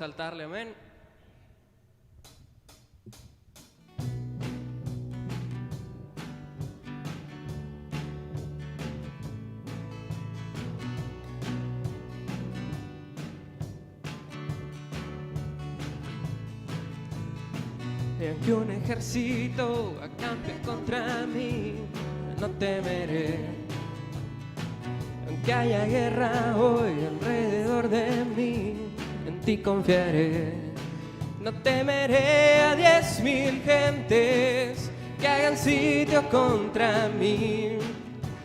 exaltarle, amén. Y aunque un ejército acampe contra mí, no temeré. Aunque haya guerra hoy alrededor de mí, en ti confiaré. No temeré a 10,000 gentes que hagan sitio contra mí.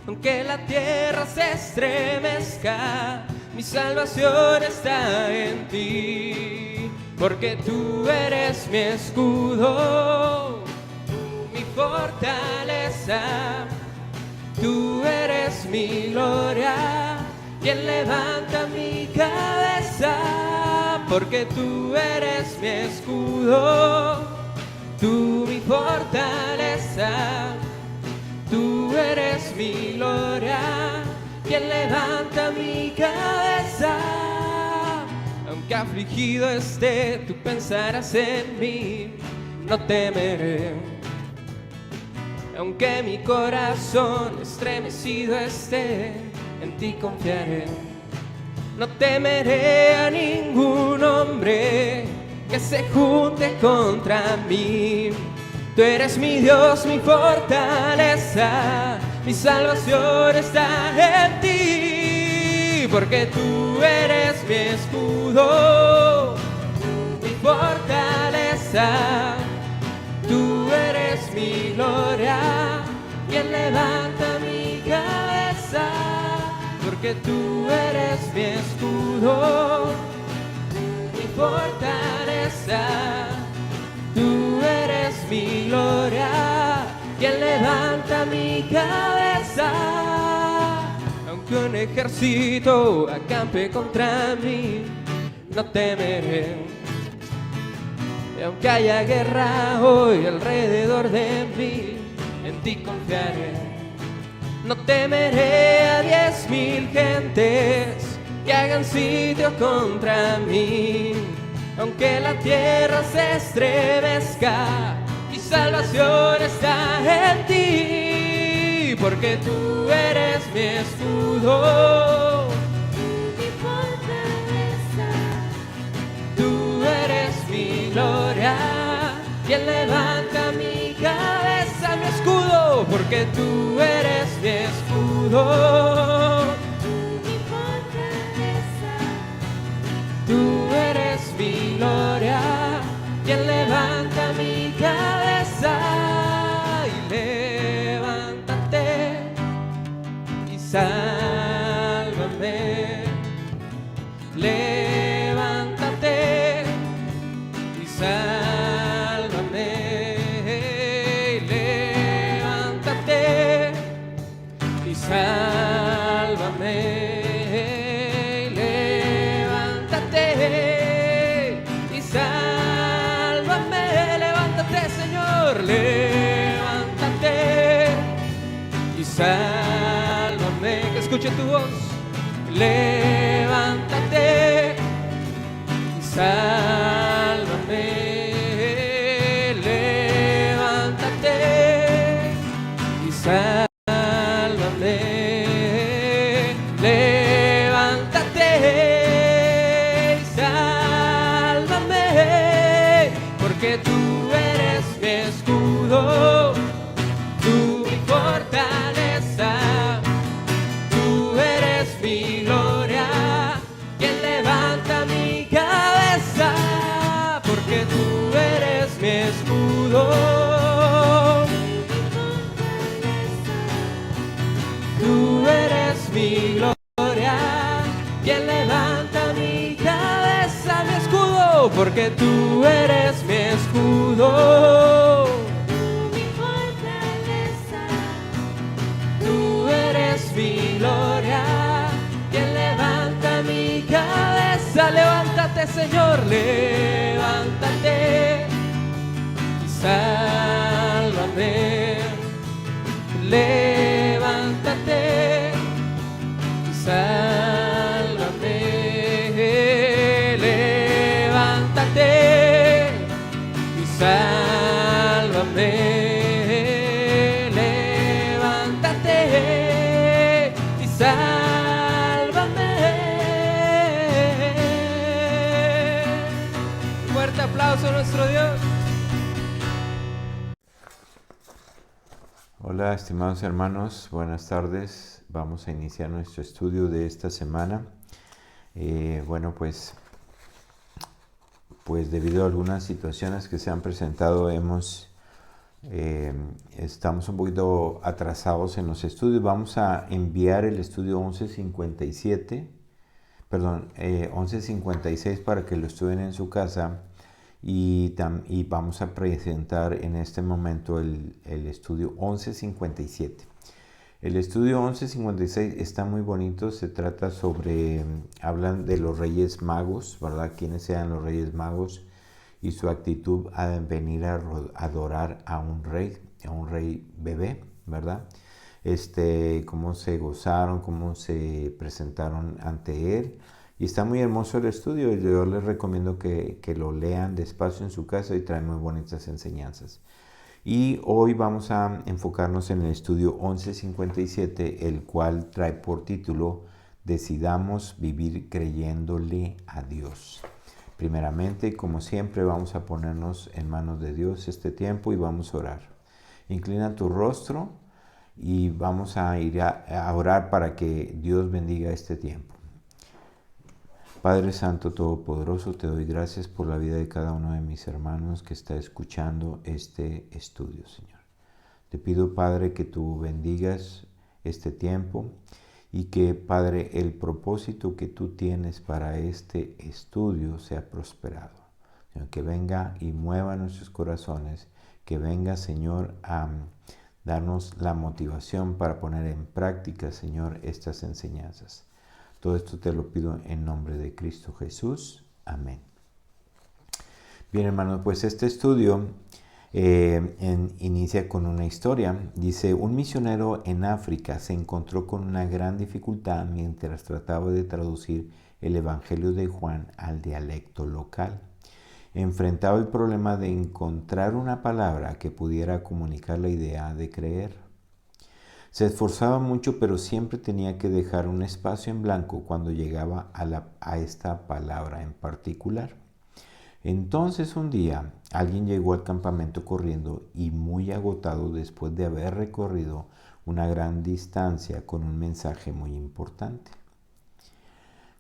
Aunque la tierra se estremezca, mi salvación está en ti. Porque tú eres mi escudo, mi fortaleza. Tú eres mi gloria, quien levanta mi cabeza. Porque tú eres mi escudo, tú mi fortaleza. Tú eres mi gloria, quien levanta mi cabeza. Aunque afligido esté, tú pensarás en mí, no temeré. Aunque mi corazón estremecido esté, en ti confiaré. No temeré a ningún hombre que se junte contra mí. Tú eres mi Dios, mi fortaleza, mi salvación está en ti. Porque tú eres mi escudo, mi fortaleza. Tú eres mi gloria, quien levanta mi cabeza. Porque tú eres mi escudo, mi fortaleza. Tú eres mi gloria, quien levanta mi cabeza. Aunque un ejército acampe contra mí, no temeré. Y aunque haya guerra hoy alrededor de mí, en ti confiaré. No temeré a 10,000 gentes que hagan sitio contra mí. Aunque la tierra se estremezca, mi salvación está en ti. Porque tú eres mi escudo, mi fortaleza. Tú eres mi gloria, quien levanta mi cabeza, mi escudo. Porque tú eres mi escudo, mi fortaleza. Tú eres mi gloria, quien levanta mi cabeza. Y levántate y sálvame. Levántate y sálvame. Levántate y sálvame. Levántate y sálvame. Levántate, Señor. Levántate y sálvame. Que escuche tu voz. Levántate y sálvame. Levántate y sálvame. Levántate y sálvame. Porque tú eres mi escudo, tú mi fortaleza. Tú eres mi gloria, quien levanta mi cabeza. Porque tú eres mi escudo, tú eres mi gloria, quien levanta mi cabeza, mi escudo. Porque tú eres mi escudo, mi fortaleza. Tú eres mi gloria, quien levanta mi cabeza. Levántate, Señor, levántate y sálvame. Levántate y sálvame. Levántate fuerte aplauso a nuestro Dios. Hola, estimados hermanos, buenas tardes. Vamos a iniciar nuestro estudio de esta semana. Pues debido a algunas situaciones que se han presentado, estamos un poquito atrasados en los estudios. Vamos a enviar el estudio 1156 para que lo estudien en su casa. Y vamos a presentar en este momento el estudio 1157. El estudio 1156 está muy bonito, se trata hablan de los Reyes Magos, ¿verdad? Quiénes eran los Reyes Magos y su actitud a venir a adorar a un rey bebé, ¿verdad? Cómo se gozaron, cómo se presentaron ante él. Y está muy hermoso el estudio y yo les recomiendo que lo lean despacio en su casa y trae muy bonitas enseñanzas. Y hoy vamos a enfocarnos en el estudio 1157, el cual trae por título Decidamos vivir creyéndole a Dios. Primeramente, como siempre, vamos a ponernos en manos de Dios este tiempo y vamos a orar. Inclina tu rostro y vamos a ir a orar para que Dios bendiga este tiempo. Padre Santo Todopoderoso, te doy gracias por la vida de cada uno de mis hermanos que está escuchando este estudio, Señor. Te pido, Padre, que tú bendigas este tiempo y que, Padre, el propósito que tú tienes para este estudio sea prosperado. Señor, que venga y mueva nuestros corazones, que venga, Señor, a darnos la motivación para poner en práctica, Señor, estas enseñanzas. Todo esto te lo pido en nombre de Cristo Jesús. Amén. Bien, hermanos, pues este estudio inicia con una historia. Dice, un misionero en África se encontró con una gran dificultad mientras trataba de traducir el Evangelio de Juan al dialecto local. Enfrentaba el problema de encontrar una palabra que pudiera comunicar la idea de creer. Se esforzaba mucho, pero siempre tenía que dejar un espacio en blanco cuando llegaba a esta palabra en particular. Entonces un día alguien llegó al campamento corriendo y muy agotado después de haber recorrido una gran distancia con un mensaje muy importante.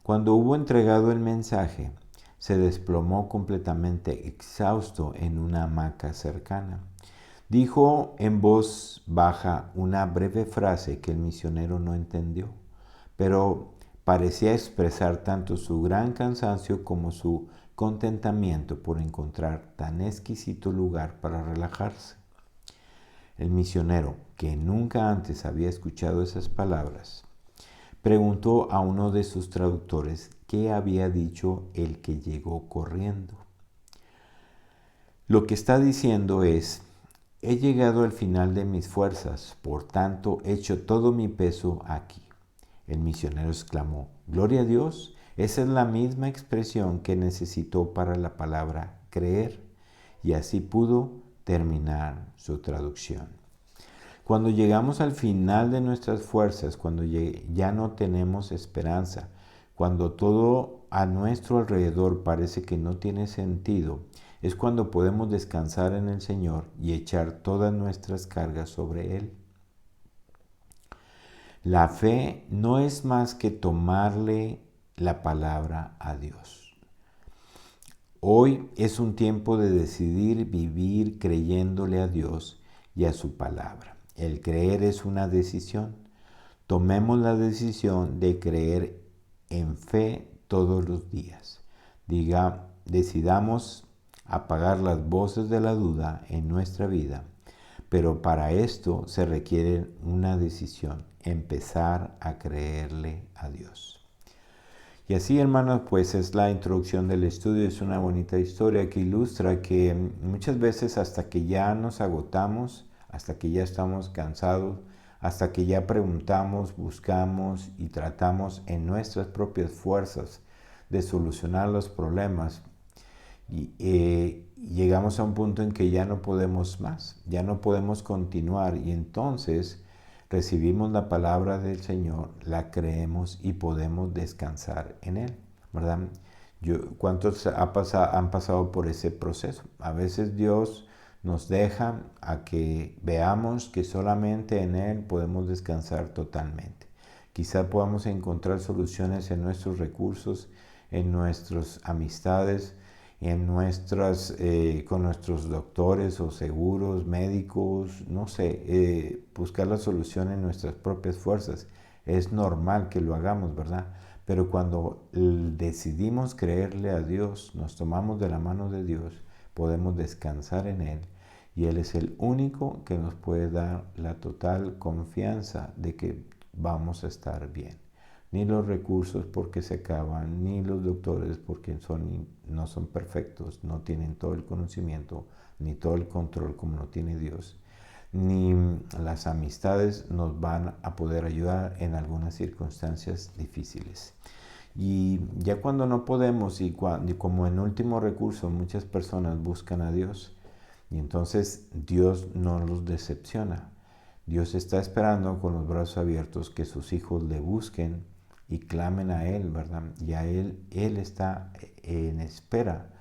Cuando hubo entregado el mensaje, se desplomó completamente exhausto en una hamaca cercana. Dijo en voz baja una breve frase que el misionero no entendió, pero parecía expresar tanto su gran cansancio como su contentamiento por encontrar tan exquisito lugar para relajarse. El misionero, que nunca antes había escuchado esas palabras, preguntó a uno de sus traductores qué había dicho el que llegó corriendo. Lo que está diciendo es: he llegado al final de mis fuerzas, por tanto echo todo mi peso aquí. El misionero exclamó: gloria a Dios, esa es la misma expresión que necesitó para la palabra creer, y así pudo terminar su traducción. Cuando llegamos al final de nuestras fuerzas, cuando ya no tenemos esperanza, cuando todo a nuestro alrededor parece que no tiene sentido, es cuando podemos descansar en el Señor y echar todas nuestras cargas sobre Él. La fe no es más que tomarle la palabra a Dios. Hoy es un tiempo de decidir vivir creyéndole a Dios y a su palabra. El creer es una decisión. Tomemos la decisión de creer en fe todos los días. Decidamos apagar las voces de la duda en nuestra vida, pero para esto se requiere una decisión: empezar a creerle a Dios. Y así, hermanos, pues es la introducción del estudio. Es una bonita historia que ilustra que muchas veces hasta que ya nos agotamos, hasta que ya estamos cansados, hasta que ya preguntamos, buscamos y tratamos en nuestras propias fuerzas de solucionar los problemas, y llegamos a un punto en que ya no podemos más, ya no podemos continuar, y entonces recibimos la palabra del Señor, la creemos y podemos descansar en Él, ¿verdad? ¿Cuántos han pasado por ese proceso? A veces Dios nos deja a que veamos que solamente en Él podemos descansar totalmente. Quizá podamos encontrar soluciones en nuestros recursos, en nuestras amistades, con nuestros doctores o seguros, médicos, no sé, buscar la solución en nuestras propias fuerzas. Es normal que lo hagamos, ¿verdad? Pero cuando decidimos creerle a Dios, nos tomamos de la mano de Dios, podemos descansar en Él y Él es el único que nos puede dar la total confianza de que vamos a estar bien. Ni los recursos porque se acaban, ni los doctores porque no son perfectos, no tienen todo el conocimiento, ni todo el control como lo tiene Dios, ni las amistades nos van a poder ayudar en algunas circunstancias difíciles. Y ya cuando no podemos y como en último recurso muchas personas buscan a Dios y entonces Dios no los decepciona. Dios está esperando con los brazos abiertos que sus hijos le busquen y clamen a Él, ¿verdad? Y a Él está en espera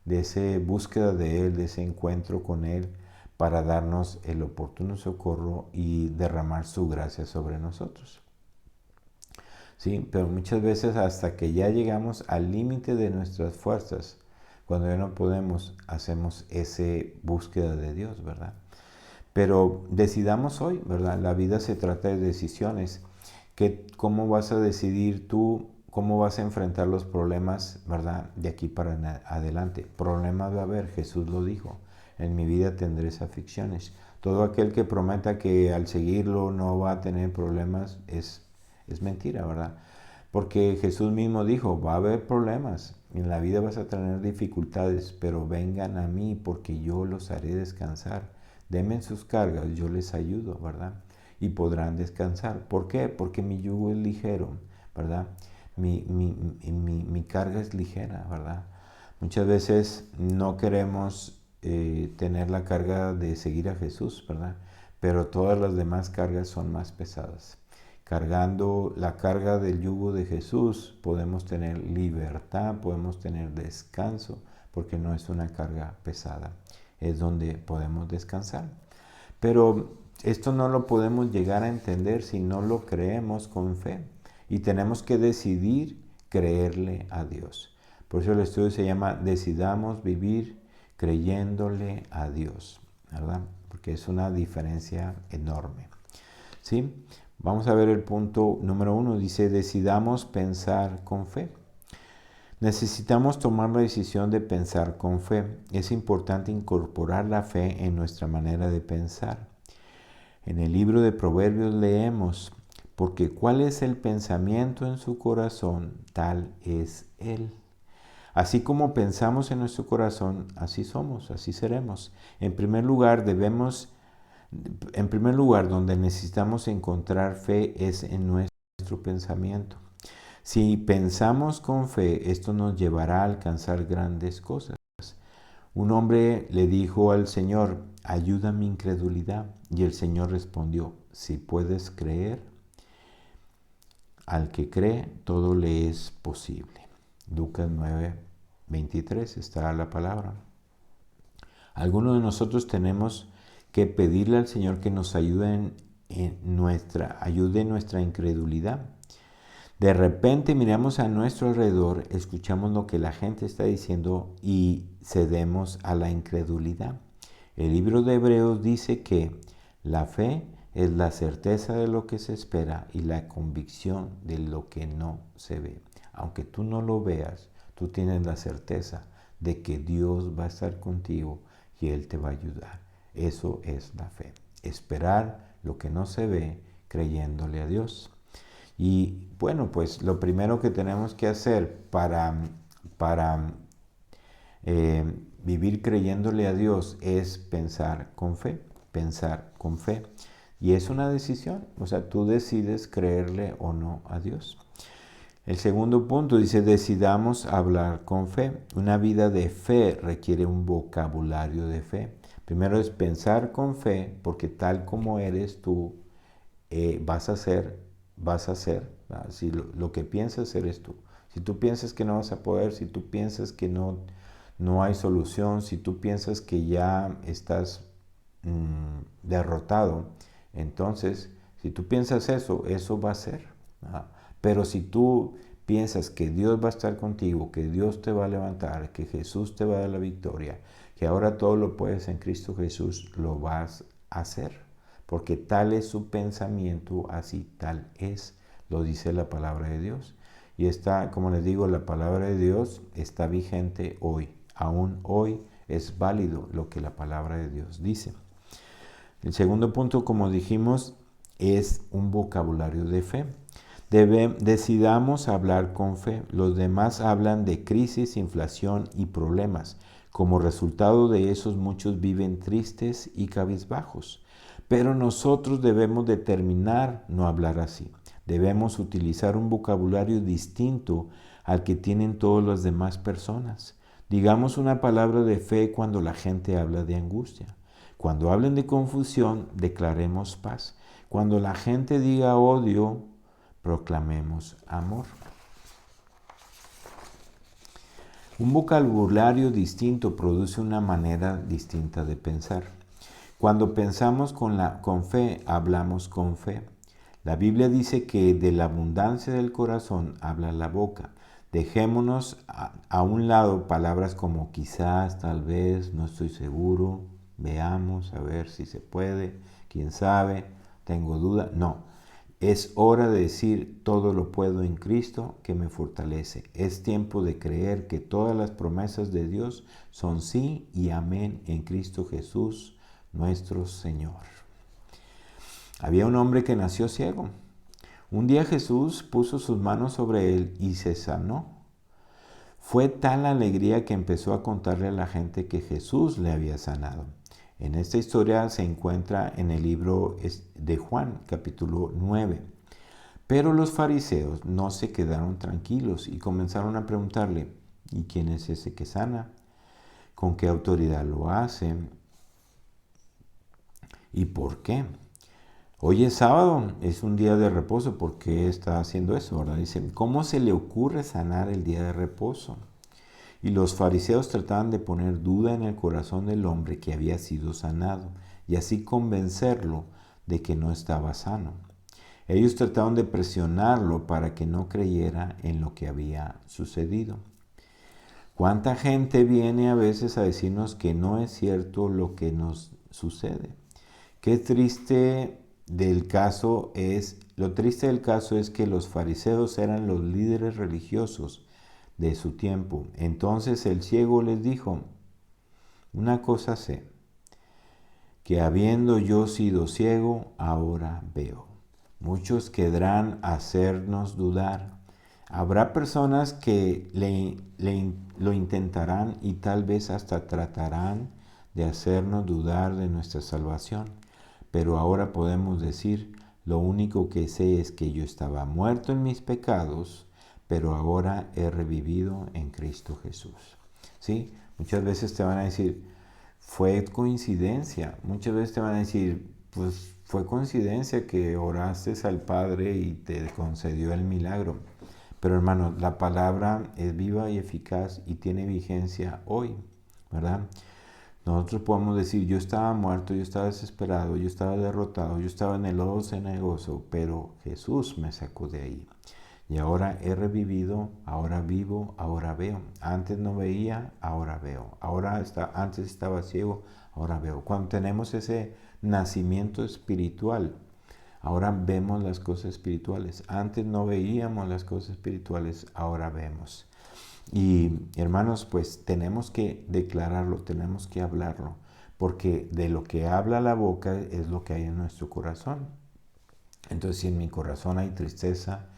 de esa búsqueda de Él, de ese encuentro con Él para darnos el oportuno socorro y derramar su gracia sobre nosotros. Sí, pero muchas veces hasta que ya llegamos al límite de nuestras fuerzas, cuando ya no podemos, hacemos esa búsqueda de Dios, ¿verdad? Pero decidamos hoy, ¿verdad? La vida se trata de decisiones. ¿Cómo vas a decidir tú? ¿Cómo vas a enfrentar los problemas, ¿verdad? De aquí para adelante. Problemas va a haber, Jesús lo dijo. En mi vida tendréis aflicciones. Todo aquel que prometa que al seguirlo no va a tener problemas es mentira, ¿verdad? Porque Jesús mismo dijo, va a haber problemas. En la vida vas a tener dificultades, pero vengan a mí porque yo los haré descansar. Denme sus cargas, yo les ayudo, ¿verdad? Y podrán descansar. ¿Por qué? Porque mi yugo es ligero, ¿verdad? Mi carga es ligera, ¿verdad? Muchas veces no queremos tener la carga de seguir a Jesús, ¿verdad? Pero todas las demás cargas son más pesadas. Cargando la carga del yugo de Jesús podemos tener libertad, podemos tener descanso, porque no es una carga pesada. Es donde podemos descansar. Pero esto no lo podemos llegar a entender si no lo creemos con fe. Y tenemos que decidir creerle a Dios. Por eso el estudio se llama Decidamos vivir creyéndole a Dios, ¿verdad? Porque es una diferencia enorme. ¿Sí? Vamos a ver el punto número 1. Dice, decidamos pensar con fe. Necesitamos tomar la decisión de pensar con fe. Es importante incorporar la fe en nuestra manera de pensar. En el libro de Proverbios leemos, porque cuál es el pensamiento en su corazón, tal es él. Así como pensamos en nuestro corazón, así somos, así seremos. En primer lugar, donde necesitamos encontrar fe es en nuestro pensamiento. Si pensamos con fe, esto nos llevará a alcanzar grandes cosas. Un hombre le dijo al Señor, ayuda mi incredulidad. Y el Señor respondió, si puedes creer, al que cree, todo le es posible. Lucas 9:23 está la palabra. Algunos de nosotros tenemos que pedirle al Señor que nos ayude en nuestra incredulidad. De repente miramos a nuestro alrededor, escuchamos lo que la gente está diciendo y cedemos a la incredulidad. El libro de Hebreos dice que la fe es la certeza de lo que se espera y la convicción de lo que no se ve. Aunque tú no lo veas, tú tienes la certeza de que Dios va a estar contigo y Él te va a ayudar. Eso es la fe. Esperar lo que no se ve creyéndole a Dios. Y bueno, pues lo primero que tenemos que hacer para vivir creyéndole a Dios es pensar con fe, Y es una decisión, o sea, tú decides creerle o no a Dios. El segundo punto dice, decidamos hablar con fe. Una vida de fe requiere un vocabulario de fe. Primero es pensar con fe, porque tal como eres tú, vas a ser, si lo que piensas eres tú. Si tú piensas que no vas a poder, si tú piensas que no hay solución, si tú piensas que ya estás derrotado, entonces, si tú piensas eso, eso va a ser. Pero si tú piensas que Dios va a estar contigo, que Dios te va a levantar, que Jesús te va a dar la victoria, que ahora todo lo puedes en Cristo Jesús, lo vas a hacer. Porque tal es su pensamiento, así tal es, lo dice la palabra de Dios. Y está, como les digo, la palabra de Dios está vigente hoy. Aún hoy es válido lo que la palabra de Dios dice. El segundo punto, como dijimos, es un vocabulario de fe. Decidamos hablar con fe. Los demás hablan de crisis, inflación y problemas. Como resultado de esos, muchos viven tristes y cabizbajos. Pero nosotros debemos determinar no hablar así. Debemos utilizar un vocabulario distinto al que tienen todas las demás personas. Digamos una palabra de fe cuando la gente habla de angustia. Cuando hablen de confusión, declaremos paz. Cuando la gente diga odio, proclamemos amor. Un vocabulario distinto produce una manera distinta de pensar. Cuando pensamos con fe, hablamos con fe. La Biblia dice que de la abundancia del corazón habla la boca. Dejémonos a un lado palabras como quizás, tal vez, no estoy seguro, veamos, a ver si se puede, quién sabe, tengo duda. No. Es hora de decir, todo lo puedo en Cristo que me fortalece. Es tiempo de creer que todas las promesas de Dios son sí y amén en Cristo Jesús, nuestro Señor. Había un hombre que nació ciego. Un día Jesús puso sus manos sobre él y se sanó. Fue tal la alegría que empezó a contarle a la gente que Jesús le había sanado. En esta historia se encuentra en el libro de Juan, capítulo 9. Pero los fariseos no se quedaron tranquilos y comenzaron a preguntarle, ¿y quién es ese que sana? ¿Con qué autoridad lo hace? ¿Y por qué? Hoy es sábado, es un día de reposo. ¿Por qué está haciendo eso? ¿Verdad? Dicen, ¿cómo se le ocurre sanar el día de reposo? Y los fariseos trataban de poner duda en el corazón del hombre que había sido sanado y así convencerlo de que no estaba sano. Ellos trataban de presionarlo para que no creyera en lo que había sucedido. ¿Cuánta gente viene a veces a decirnos que no es cierto lo que nos sucede? Qué triste lo triste del caso es que los fariseos eran los líderes religiosos de su tiempo. Entonces el ciego les dijo, una cosa sé, que habiendo yo sido ciego, ahora veo. Muchos querrán hacernos dudar. Habrá personas que lo intentarán y tal vez hasta tratarán de hacernos dudar de nuestra salvación. Pero ahora podemos decir, lo único que sé es que yo estaba muerto en mis pecados, pero ahora he revivido en Cristo Jesús. ¿Sí? Muchas veces te van a decir, fue coincidencia. Muchas veces te van a decir, pues fue coincidencia que oraste al Padre y te concedió el milagro. Pero hermano, la palabra es viva y eficaz y tiene vigencia hoy, ¿verdad? Nosotros podemos decir, yo estaba muerto, yo estaba desesperado, yo estaba derrotado, yo estaba en el lodo cenagoso, pero Jesús me sacó de ahí. Y ahora he revivido, ahora vivo, ahora veo. Antes no veía, ahora veo. Antes estaba ciego, ahora veo. Cuando tenemos ese nacimiento espiritual, ahora vemos las cosas espirituales. Antes no veíamos las cosas espirituales, ahora vemos. Y hermanos, pues tenemos que declararlo, tenemos que hablarlo, porque de lo que habla la boca es lo que hay en nuestro corazón. Entonces, si en mi corazón hay tristeza,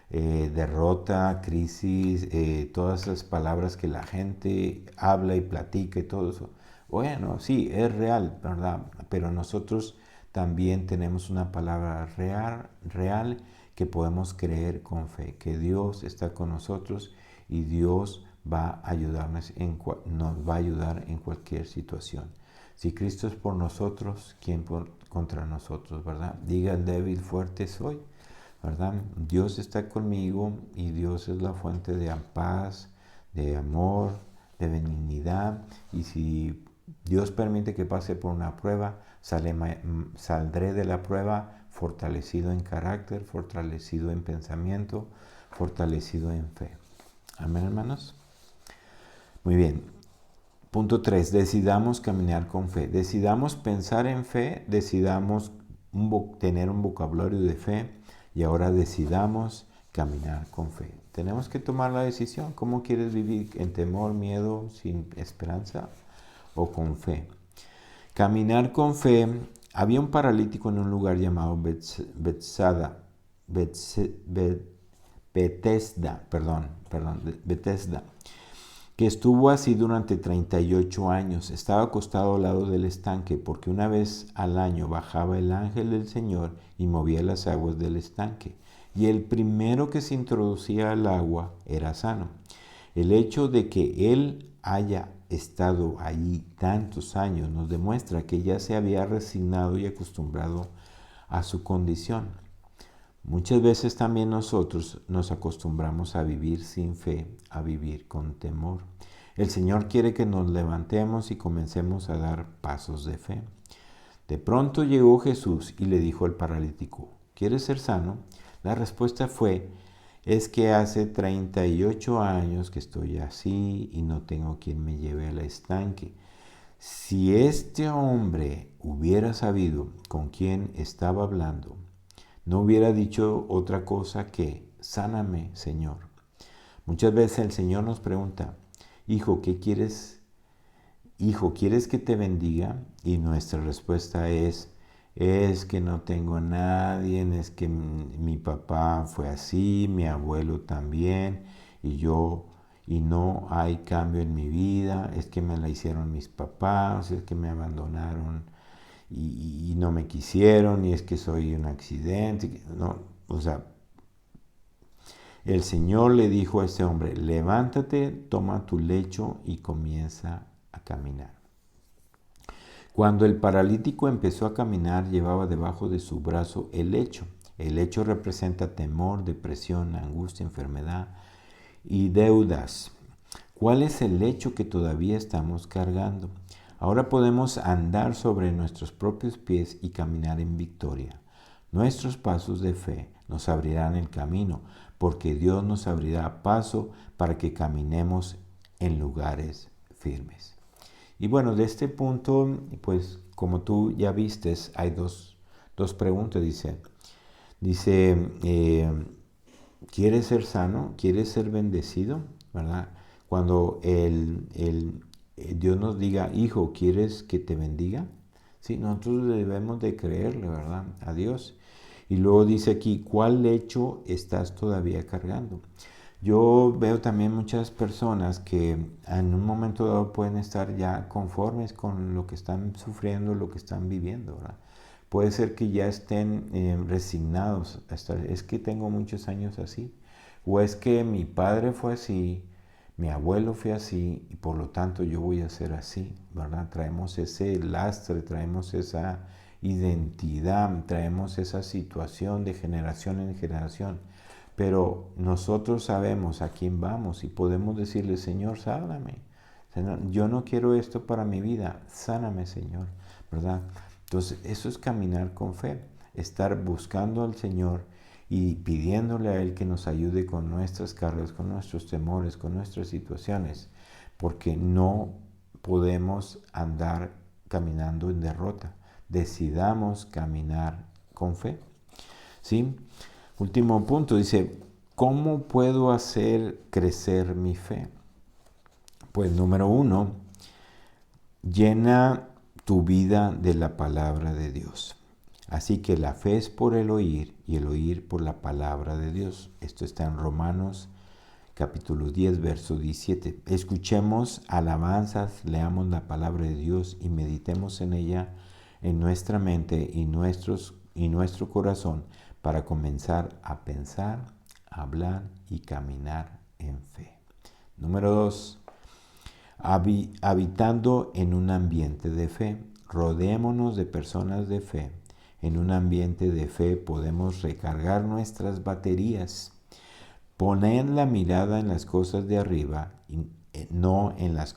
derrota, crisis, todas esas palabras que la gente habla y platica y todo eso, bueno, sí, es real, ¿verdad? Pero nosotros también tenemos una palabra real que podemos creer con fe, que Dios está con nosotros y Dios va a ayudarnos nos va a ayudar en cualquier situación. Si Cristo es por nosotros, ¿quién contra nosotros, verdad? Diga el débil, fuerte soy. ¿verdad? Dios está conmigo y Dios es la fuente de paz, de amor, de benignidad. Y si Dios permite que pase por una prueba, saldré de la prueba fortalecido en carácter, fortalecido en pensamiento, fortalecido en fe. Amén, hermanos. Muy bien. Punto 3. Decidamos caminar con fe. Decidamos pensar en fe, decidamos tener un vocabulario de fe y ahora decidamos caminar con fe. Tenemos que tomar la decisión. ¿Cómo quieres vivir? ¿En temor, miedo, sin esperanza o con fe? Caminar con fe. Había un paralítico en un lugar llamado Bethesda, que estuvo así durante 38 años. Estaba acostado al lado del estanque, porque una vez al año bajaba el ángel del Señor y movía las aguas del estanque. Y el primero que se introducía al agua era sano. El hecho de que él haya estado allí tantos años nos demuestra que ya se había resignado y acostumbrado a su condición. Muchas veces también nosotros nos acostumbramos a vivir sin fe, a vivir con temor. El Señor quiere que nos levantemos y comencemos a dar pasos de fe. De pronto llegó Jesús y le dijo al paralítico, ¿quieres ser sano? La respuesta fue, es que hace 38 años que estoy así y no tengo quien me lleve al estanque. Si este hombre hubiera sabido con quién estaba hablando, no hubiera dicho otra cosa que, sáname, Señor. Muchas veces el Señor nos pregunta, hijo, ¿qué quieres? Hijo, ¿quieres que te bendiga? Y nuestra respuesta es que no tengo a nadie, es que mi papá fue así, mi abuelo también, y no hay cambio en mi vida, es que me la hicieron mis papás, es que me abandonaron y no me quisieron, y es que soy un accidente. No, o sea, el Señor le dijo a ese hombre, levántate, toma tu lecho y comienza a caminar. Cuando el paralítico empezó a caminar, llevaba debajo de su brazo el lecho. El lecho representa temor, depresión, angustia, enfermedad y deudas. ¿Cuál es el lecho que todavía estamos cargando? Ahora podemos andar sobre nuestros propios pies y caminar en victoria. Nuestros pasos de fe nos abrirán el camino, porque Dios nos abrirá paso para que caminemos en lugares firmes. Y bueno, de este punto, pues como tú ya vistes, hay dos preguntas. Dice, ¿quieres ser sano? ¿Quieres ser bendecido? ¿Verdad? Cuando Dios nos diga, hijo, ¿quieres que te bendiga? Sí, nosotros debemos de creerle, ¿verdad? A Dios. Y luego dice aquí, ¿cuál lecho estás todavía cargando? Yo veo también muchas personas que en un momento dado pueden estar ya conformes con lo que están sufriendo, lo que están viviendo, ¿verdad? Puede ser que ya estén resignados. Es que tengo muchos años así. O es que mi padre fue así, mi abuelo fue así y por lo tanto yo voy a ser así, ¿verdad? Traemos ese lastre, traemos esa identidad, traemos esa situación de generación en generación. Pero nosotros sabemos a quién vamos y podemos decirle, Señor, sáname. Yo no quiero esto para mi vida, sáname, Señor, ¿verdad? Entonces, eso es caminar con fe, estar buscando al Señor y pidiéndole a Él que nos ayude con nuestras cargas, con nuestros temores, con nuestras situaciones, porque no podemos andar caminando en derrota. Decidamos caminar con fe, ¿sí? Último punto, dice, ¿cómo puedo hacer crecer mi fe? Pues número 1, llena tu vida de la palabra de Dios. Así que la fe es por el oír y el oír por la palabra de Dios. Esto está en Romanos capítulo 10, verso 17. Escuchemos alabanzas, leamos la palabra de Dios y meditemos en ella en nuestra mente y nuestro corazón para comenzar a pensar, a hablar y caminar en fe. Número 2, habitando en un ambiente de fe. Rodémonos de personas de fe en un ambiente de fe podemos recargar nuestras baterías. Poner la mirada en las cosas de arriba y no en las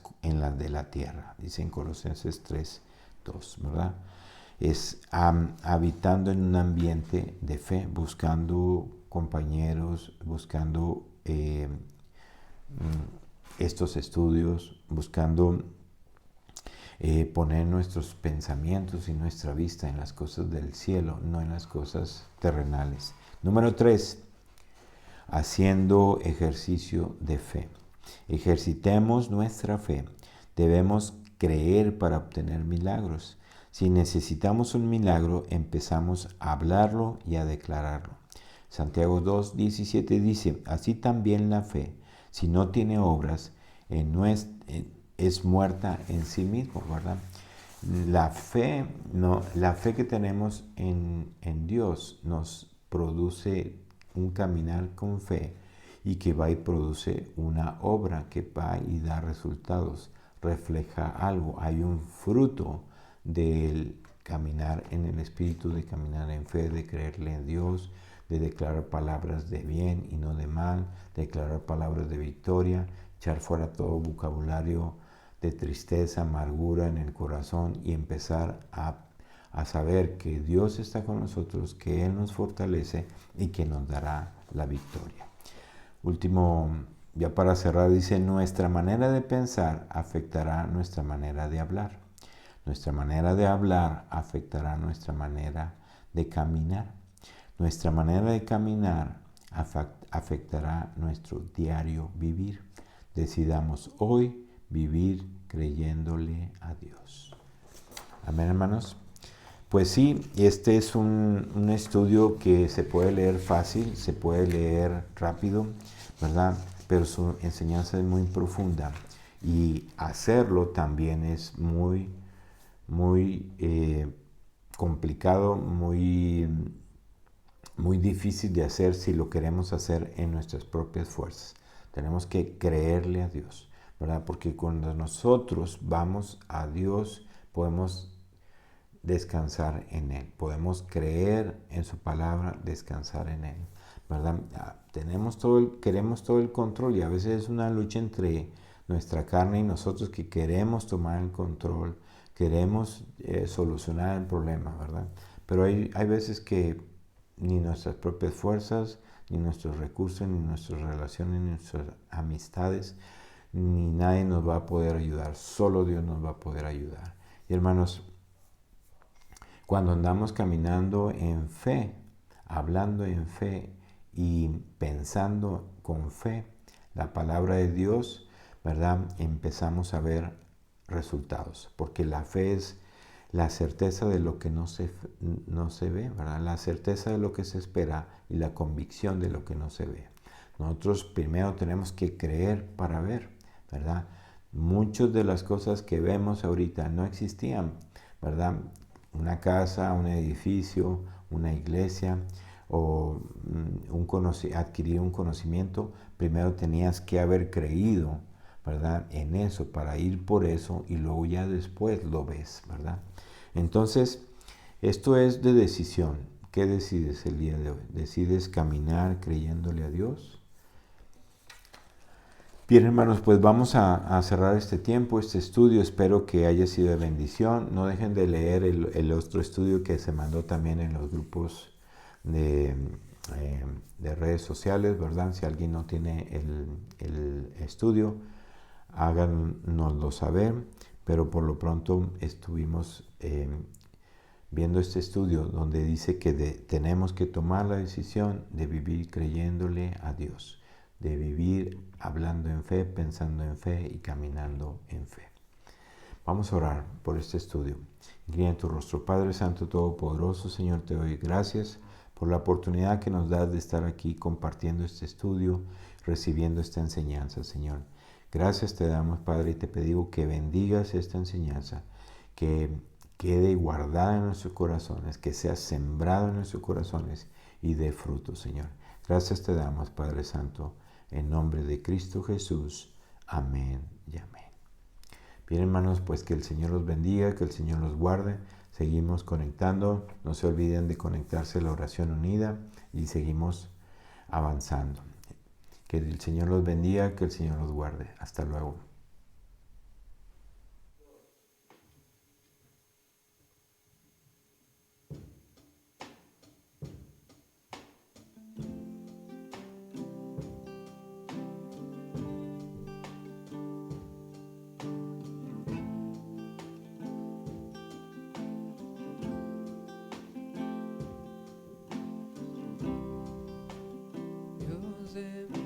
de la tierra, dice en Colosenses 3:2, ¿verdad? Es habitando en un ambiente de fe, buscando compañeros, buscando estos estudios, buscando poner nuestros pensamientos y nuestra vista en las cosas del cielo, no en las cosas terrenales. Número 3, haciendo ejercicio de fe. Ejercitemos nuestra fe. Debemos creer para obtener milagros. Si necesitamos un milagro, empezamos a hablarlo y a declararlo. Santiago 2:17 dice, así también la fe, si no tiene obras, es muerta en sí mismo, ¿verdad? La fe que tenemos en Dios nos produce un caminar con fe y que va y produce una obra que va y da resultados, refleja algo, hay un fruto del caminar en el Espíritu, de caminar en fe, de creerle en Dios, de declarar palabras de bien y no de mal, declarar palabras de victoria, echar fuera todo vocabulario de tristeza, amargura en el corazón y empezar a saber que Dios está con nosotros, que Él nos fortalece y que nos dará la victoria. Último, ya para cerrar, dice, nuestra manera de pensar afectará nuestra manera de hablar. Nuestra manera de hablar afectará nuestra manera de caminar. Nuestra manera de caminar afectará nuestro diario vivir. Decidamos hoy vivir creyéndole a Dios. Amén, hermanos. Pues sí, este es un estudio que se puede leer fácil, se puede leer rápido, ¿verdad? Pero su enseñanza es muy profunda y hacerlo también es muy complicado, muy difícil de hacer si lo queremos hacer en nuestras propias fuerzas. Tenemos que creerle a Dios, ¿verdad? Porque cuando nosotros vamos a Dios podemos descansar en Él, podemos creer en su palabra, descansar en Él, ¿verdad? Queremos todo el control y a veces es una lucha entre nuestra carne y nosotros que queremos tomar el control, queremos solucionar el problema, ¿verdad? Pero hay veces que ni nuestras propias fuerzas, ni nuestros recursos, ni nuestras relaciones, ni nuestras amistades, ni nadie nos va a poder ayudar, solo Dios nos va a poder ayudar. Y hermanos, cuando andamos caminando en fe, hablando en fe y pensando con fe, la palabra de Dios, ¿verdad? Empezamos a ver resultados, porque la fe es la certeza de lo que no se ve, ¿verdad? La certeza de lo que se espera y la convicción de lo que no se ve. Nosotros primero tenemos que creer para ver, ¿verdad? Muchas de las cosas que vemos ahorita no existían, ¿verdad? Una casa, un edificio, una iglesia o adquirir un conocimiento, primero tenías que haber creído, ¿verdad? En eso, para ir por eso y luego ya después lo ves, ¿verdad? Entonces, esto es de decisión. ¿Qué decides el día de hoy? ¿Decides caminar creyéndole a Dios? Bien, hermanos, pues vamos a cerrar este tiempo, este estudio. Espero que haya sido de bendición. No dejen de leer el otro estudio que se mandó también en los grupos de redes sociales, ¿verdad? Si alguien no tiene el estudio, háganoslo saber. Pero por lo pronto estuvimos viendo este estudio donde dice que tenemos que tomar la decisión de vivir creyéndole a Dios, de vivir hablando en fe, pensando en fe y caminando en fe. Vamos a orar por este estudio. Inclina en tu rostro. Padre Santo Todopoderoso, Señor, te doy gracias por la oportunidad que nos das de estar aquí compartiendo este estudio, recibiendo esta enseñanza, Señor. Gracias te damos, Padre, y te pedimos que bendigas esta enseñanza, que quede guardada en nuestros corazones, que sea sembrada en nuestros corazones y dé fruto, Señor. Gracias te damos, Padre Santo, en nombre de Cristo Jesús. Amén y amén. Bien, hermanos, pues que el Señor los bendiga, que el Señor los guarde. Seguimos conectando. No se olviden de conectarse a la oración unida y seguimos avanzando. Que el Señor los bendiga, que el Señor los guarde. Hasta luego. Dios de